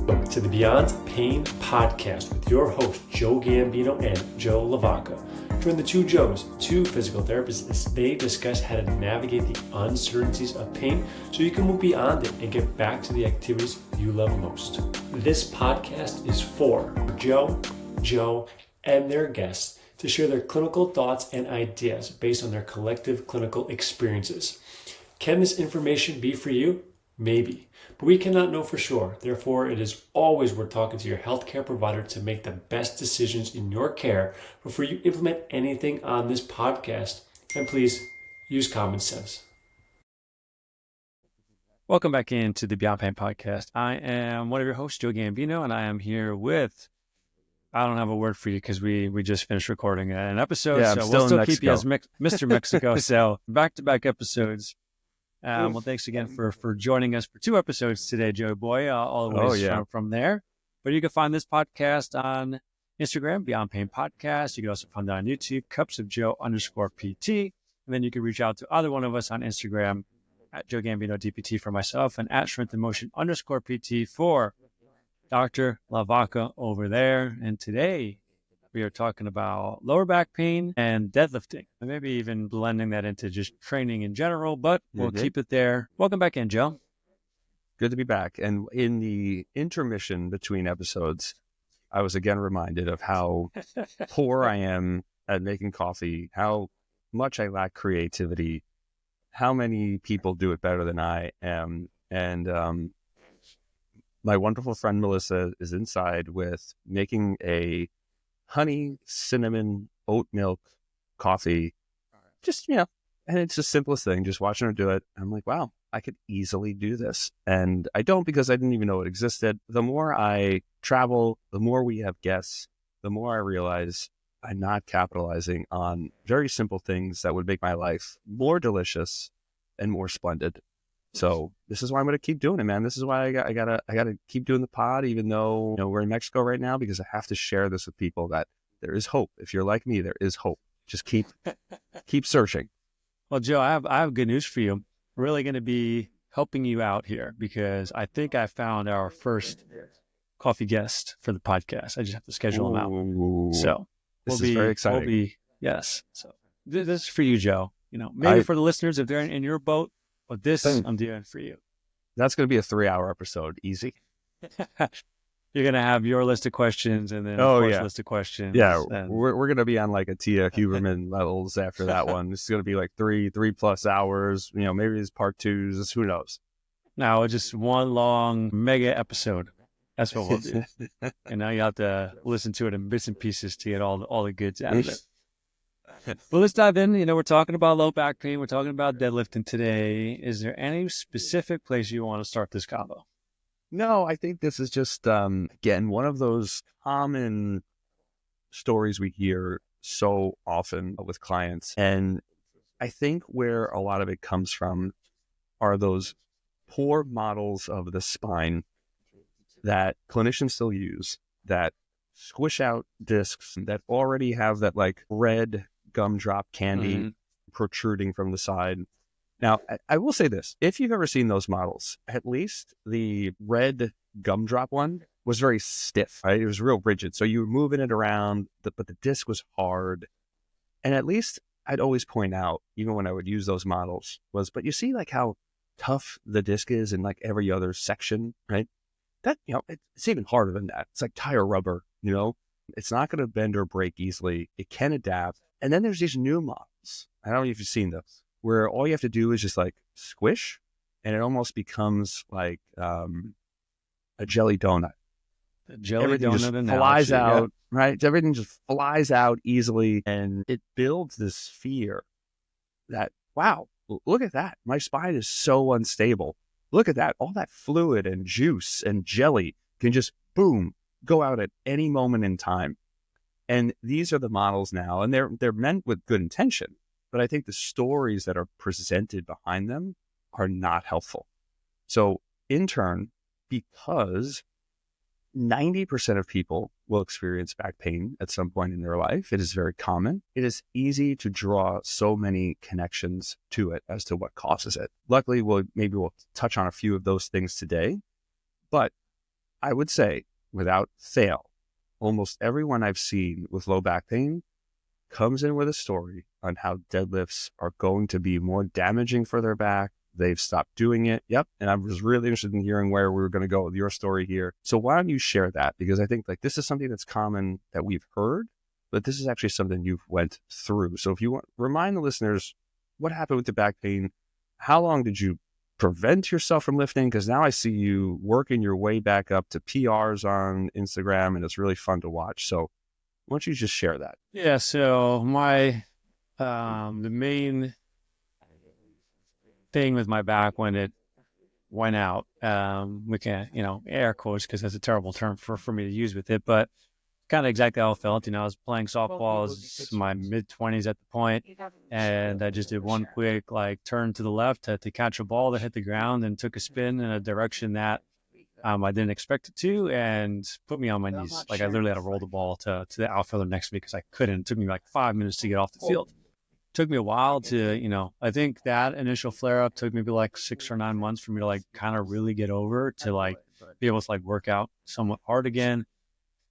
Welcome to the Beyond Pain podcast with your host, Joe Gambino and Joe LaVacca. Join the two Joes, two physical therapists, as they discuss how to navigate the uncertainties of pain so you can move beyond it and get back to the activities you love most. This podcast is for Joe, and their guests to share their clinical thoughts and ideas based on their collective clinical experiences. Can this information be for you? Maybe, but we cannot know for sure. Therefore, it is always worth talking to your healthcare provider to make the best decisions in your care before you implement anything on this podcast. And please use common sense. Welcome back into the Beyond Pain podcast. I am one of your hosts, Joe Gambino, and I am here with, I don't have a word for you because we just finished recording an episode. Yeah, so we'll still keep you as Mr. Mexico. So back-to-back episodes. Well, thanks again for joining us for two episodes today, Joe Boy, all the way from there. But you can find this podcast on Instagram, Beyond Pain Podcast. You can also find it on YouTube, cupsofjoe_PT. And then you can reach out to either one of us on Instagram at Joe Gambino DPT for myself and at strengthandmotion_PT for Dr. LaVacca over there. And today we are talking about lower back pain and deadlifting, and maybe even blending that into just training in general, but we'll keep it there. Welcome back in, Joe. Good to be back. And in the intermission between episodes, I was again reminded of how poor I am at making coffee, how much I lack creativity, how many people do it better than I am. And my wonderful friend Melissa is inside with making a honey, cinnamon, oat milk coffee. Just, and it's the simplest thing, just watching her do it. I'm like, wow, I could easily do this. And I don't, because I didn't even know it existed. The more I travel, the more we have guests, the more I realize I'm not capitalizing on very simple things that would make my life more delicious and more splendid. So this is why I'm going to keep doing it, man. This is why I gotta keep doing the pod, even though we're in Mexico right now, because I have to share this with people that there is hope. If you're like me, there is hope. Just keep searching. Well, Joe, I have good news for you. I'm really going to be helping you out here because I think I found our first coffee guest for the podcast. I just have to schedule him out. So this is very exciting. Yes. So this is for you, Joe. Maybe for the listeners, if they're in your boat. But this I'm doing for you. That's going to be a 3-hour episode. Easy. You're going to have your list of questions and then list of questions. Yeah, we're going to be on like a Tia Huberman levels after that one. This is going to be like 3+ hours. Maybe it's part twos. Who knows? No, it's just one long mega episode. That's what we'll do. And now you have to listen to it in bits and pieces to get all the goods out of it. Well, let's dive in. We're talking about low back pain. We're talking about deadlifting today. Is there any specific place you want to start this combo? No, I think this is just, again, one of those common stories we hear so often with clients. And I think where a lot of it comes from are those poor models of the spine that clinicians still use that squish out discs that already have that like red gumdrop candy protruding from the side. Now, I will say this. If you've ever seen those models, at least the red gumdrop one was very stiff, right? It was real rigid. So you were moving it around, but the disc was hard. And at least I'd always point out, even when I would use those models, but you see like how tough the disc is in like every other section, right? That, it's even harder than that. It's like tire rubber, It's not going to bend or break easily. It can adapt. And then there's these new models. I don't know if you've seen those, where all you have to do is just like squish, and it almost becomes like a jelly donut. The jelly Everything donut just analogy, flies out, right? Everything just flies out easily, and it builds this fear that, wow, look at that. My spine is so unstable. Look at that. All that fluid and juice and jelly can just, boom, go out at any moment in time. And these are the models now, and they're meant with good intention, but I think the stories that are presented behind them are not helpful. So in turn, because 90% of people will experience back pain at some point in their life, it is very common. It is easy to draw so many connections to it as to what causes it. Luckily, we'll touch on a few of those things today, but I would say, without fail, almost everyone I've seen with low back pain comes in with a story on how deadlifts are going to be more damaging for their back. They've stopped doing it. Yep. And I was really interested in hearing where we were going to go with your story here. So why don't you share that? Because I think like this is something that's common that we've heard, but this is actually something you've went through. So if you want, remind the listeners what happened with the back pain. How long did you prevent yourself from lifting? Because now I see you working your way back up to PRs on Instagram, and it's really fun to watch. So why don't you just share that? Yeah. So my, the main thing with my back when it went out, we can't, air quotes, because that's a terrible term for me to use with it, but kind of exactly how I felt. I was playing softball, I was in my mid-20s at the point, and I just did one quick turn to the left to catch a ball that hit the ground and took a spin in a direction that I didn't expect it to, and put me on my knees. I literally had to roll the ball to the outfielder next to me because I couldn't. It took me 5 minutes to get off the field. Took me a while to, I think that initial flare up took maybe 6 or 9 months for me to kind of really get over, to be able to work out somewhat hard again.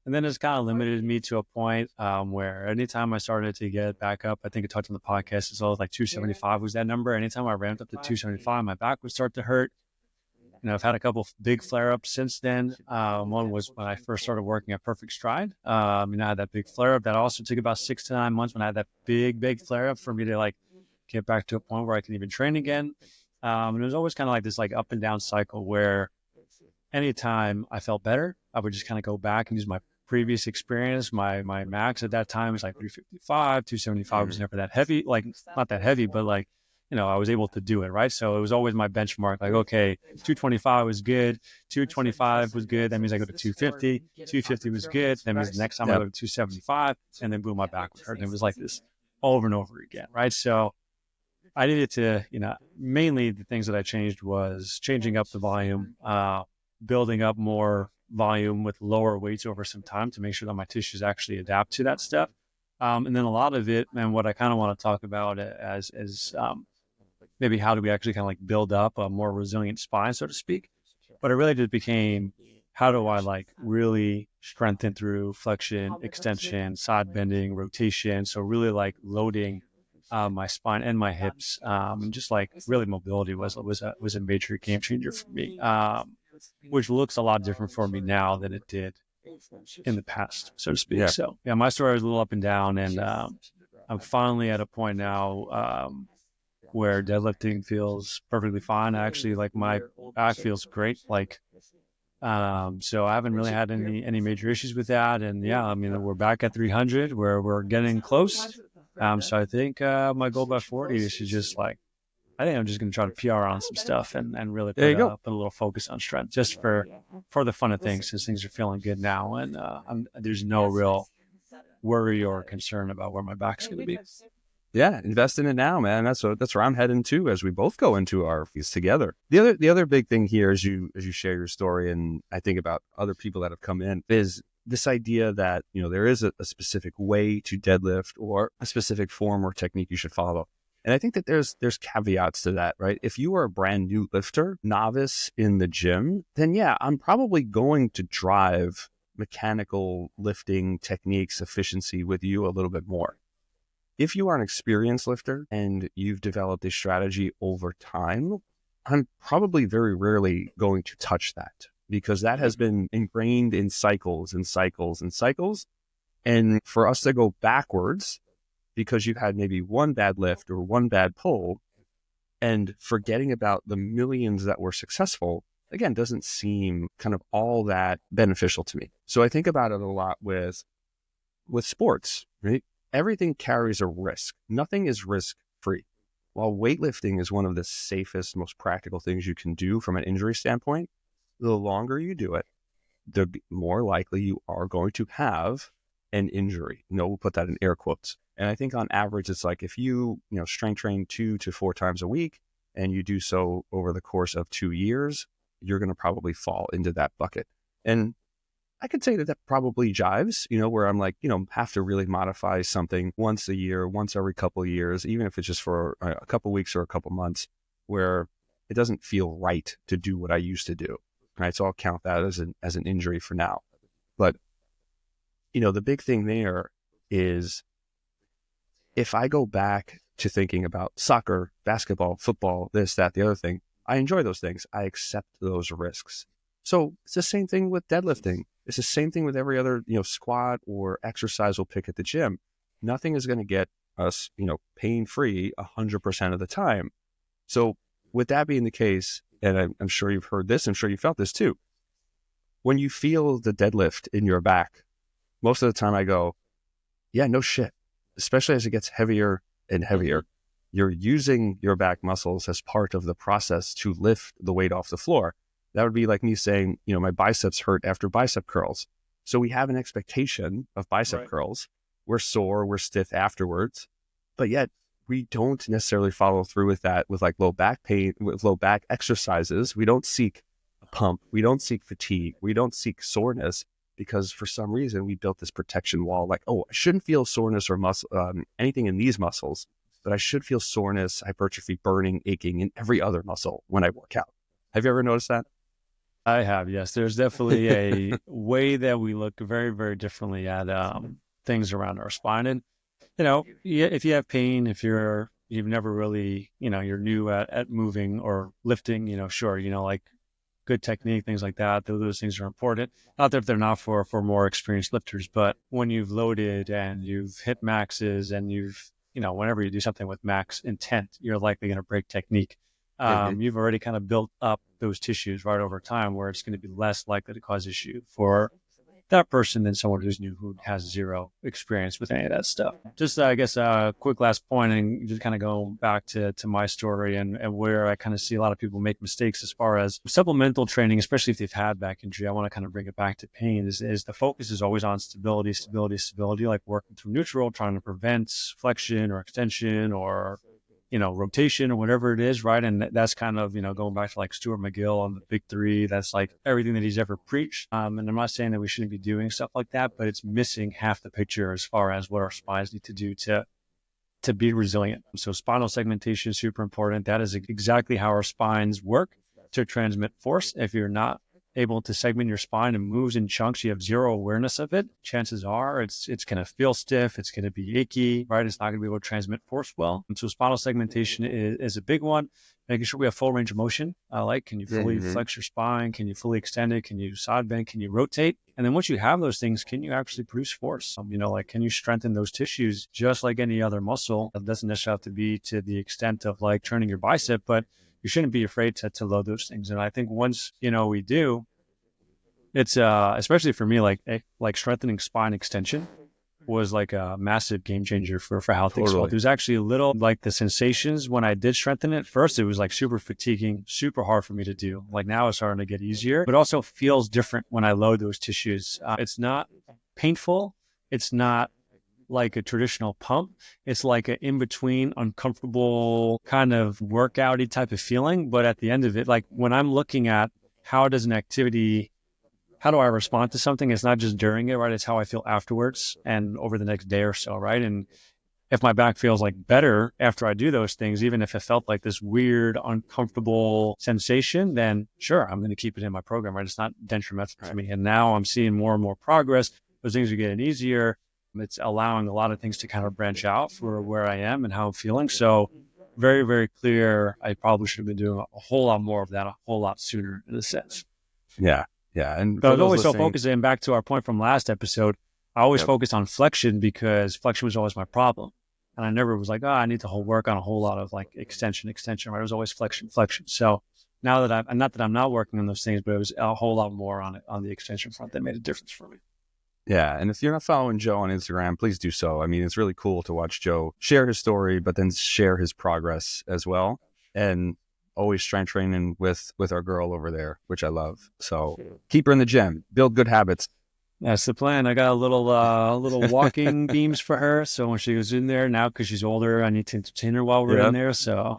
And then it's kind of limited me to a point where anytime I started to get back up, I think I talked on the podcast, it's always 275 was that number. Anytime I ramped up to 275, my back would start to hurt. I've had a couple big flare-ups since then. One was when I first started working at Perfect Stride. I had that big flare-up. That also took about 6 to 9 months when I had that big flare-up for me to get back to a point where I can even train again. And it was always kind of this up and down cycle where anytime I felt better, I would just kind of go back and use my previous experience. My max at that time was 355, 275 was never that heavy, not that heavy, but I was able to do it, right? So it was always my benchmark, okay, 225 was good, 225 was good, that means I go to 250, 250 was good, that means the next time I go to 275, and then boom, my back would hurt. And it was this over and over again, right? So I needed to, mainly the things that I changed was changing up the volume, building up more volume with lower weights over some time to make sure that my tissues actually adapt to that stuff. And then a lot of it, and what I kind of want to talk about as maybe how do we actually kind of build up a more resilient spine, so to speak. But it really just became, how do I really strengthen through flexion, extension, side bending, rotation. So really loading my spine and my hips, and just really mobility was a major game changer for me, which looks a lot different for me now than it did in the past, so to speak. Yeah. So yeah, my story was a little up and down, and I'm finally at a point now where deadlifting feels perfectly fine. Actually, my back feels great. So I haven't really had any major issues with that. And yeah, we're back at 300 where we're getting close. So I think my goal by 40 is to just I think I'm just going to try to PR on some stuff and really put a little focus on strength just for the fun of things, since things are feeling good now. And there's no real worry or concern about where my back's going to be. Yeah, invest in it now, man. That's where I'm heading to as we both go into our fees together. The other big thing here as you share your story, and I think about other people that have come in, is this idea that there is a specific way to deadlift or a specific form or technique you should follow. And I think that there's caveats to that, right? If you are a brand new lifter, novice in the gym, then yeah, I'm probably going to drive mechanical lifting techniques efficiency with you a little bit more. If you are an experienced lifter and you've developed a strategy over time, I'm probably very rarely going to touch that, because that has been ingrained in cycles and cycles and cycles. And for us to go backwards because you've had maybe one bad lift or one bad pull and forgetting about the millions that were successful, again, doesn't seem kind of all that beneficial to me. So I think about it a lot with sports, right? Everything carries a risk. Nothing is risk-free. While weightlifting is one of the safest, most practical things you can do from an injury standpoint, the longer you do it, the more likely you are going to have an injury. We'll put that in air quotes. And I think on average, it's if you strength train 2 to 4 times a week and you do so over the course of 2 years, you're going to probably fall into that bucket. And I could say that probably jives, where I'm have to really modify something once a year, once every couple of years, even if it's just for a couple of weeks or a couple months, where it doesn't feel right to do what I used to do. right? So I'll count that as an injury for now. But, the big thing there is if I go back to thinking about soccer, basketball, football, this, that, the other thing, I enjoy those things. I accept those risks. So it's the same thing with deadlifting. It's the same thing with every other, squat or exercise we'll pick at the gym. Nothing is going to get us, pain-free 100% of the time. So with that being the case, and I'm sure you've heard this, I'm sure you felt this too. When you feel the deadlift in your back, most of the time I go, yeah, no shit. Especially as it gets heavier and heavier, you're using your back muscles as part of the process to lift the weight off the floor. That would be like me saying, my biceps hurt after bicep curls. So we have an expectation of bicep curls. We're sore, we're stiff afterwards, but yet we don't necessarily follow through with that with like low back pain, with low back exercises. We don't seek a pump. We don't seek fatigue. We don't seek soreness because for some reason we built this protection wall. Like, oh, I shouldn't feel soreness or muscle, anything in these muscles, but I should feel soreness, hypertrophy, burning, aching in every other muscle when I work out. Have you ever noticed that? I have, yes. There's definitely a way that we look very, very differently at things around our spine. And, if you have pain, if you've never really, you're new at moving or lifting, sure, like good technique, things like that, those things are important. Not that they're not for more experienced lifters, but when you've loaded and you've hit maxes and whenever you do something with max intent, you're likely going to break technique. You've already kind of built up those tissues right over time where it's going to be less likely to cause issue for that person than someone who's new, who has zero experience with any of that stuff. Just, I guess, a quick last point, and just kind of go back to my story and where I kind of see a lot of people make mistakes as far as supplemental training, especially if they've had back injury. I want to kind of bring it back to pain is the focus is always on stability, like working through neutral, trying to prevent flexion or extension or rotation or whatever it is, right? And that's kind of, going back to like Stuart McGill on the Big Three, that's like everything that he's ever preached. And I'm not saying that we shouldn't be doing stuff like that, but it's missing half the picture as far as what our spines need to do to be resilient. So spinal segmentation is super important. That is exactly how our spines work to transmit force. If you're not able to segment your spine and moves in chunks, you have zero awareness of it, chances are it's going to feel stiff, it's going to be achy, right? It's not going to be able to transmit force well. And so spinal segmentation is a big one. Making sure we have full range of motion. Can you fully flex your spine? Can you fully extend it? Can you side bend? Can you rotate? And then once you have those things, can you actually produce force? Can you strengthen those tissues just like any other muscle? It doesn't necessarily have to be to the extent of like turning your bicep, but you shouldn't be afraid to load those things. And I think once, we do, it's especially for me, like strengthening spine extension was like a massive game changer for how things felt. There's actually a little like the sensations when I did strengthen it. First, it was like super fatiguing, super hard for me to do. Like now it's starting to get easier, but also feels different when I load those tissues. It's not painful. It's not like a traditional pump. It's like an in-between, uncomfortable kind of workout-y type of feeling. But at the end of it, like when I'm looking at how do I respond to something? It's not just during it, right? It's how I feel afterwards and over the next day or so, right? And if my back feels like better after I do those things, even if it felt like this weird, uncomfortable sensation, then sure, I'm going to keep it in my program, right? It's not detrimental to me. And now I'm seeing more and more progress. Those things are getting easier. It's allowing a lot of things to kind of branch out for where I am and how I'm feeling. So very, very clear. I probably should have been doing a whole lot more of that a whole lot sooner in a sense. Yeah. Yeah. And but I was always so focused, and back to our point from last episode, I always focused on flexion because flexion was always my problem. And I never was like, I need to work on a whole lot of like extension, right? It was always flexion. So now that I'm not working on those things, but it was a whole lot more on the extension front that made a difference for me. Yeah. And if you're not following Joe on Instagram, please do so. I mean, it's really cool to watch Joe share his story, but then share his progress as well. And always strength training with our girl over there, which I love. So keep her in the gym, build good habits. That's the plan. I got a little walking beams for her. So when she goes in there now, because she's older, I need to entertain her while we're in there. So, All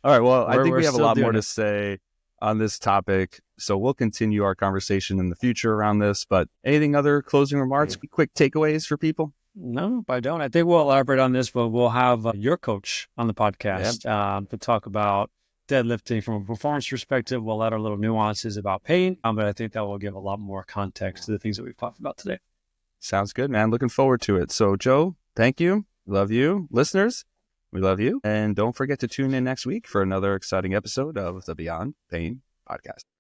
right. Well, I think we have a lot more to say on this topic. So we'll continue our conversation in the future around this. But anything other closing remarks, quick takeaways for people? No, I don't. I think we'll elaborate on this, but we'll have your coach on the podcast to talk about deadlifting from a performance perspective. We'll add our little nuances about pain, but I think that will give a lot more context to the things that we've talked about today. Sounds good, man. Looking forward to it. So, Joe, thank you. Love you. Listeners, we love you. And don't forget to tune in next week for another exciting episode of the Beyond Pain podcast.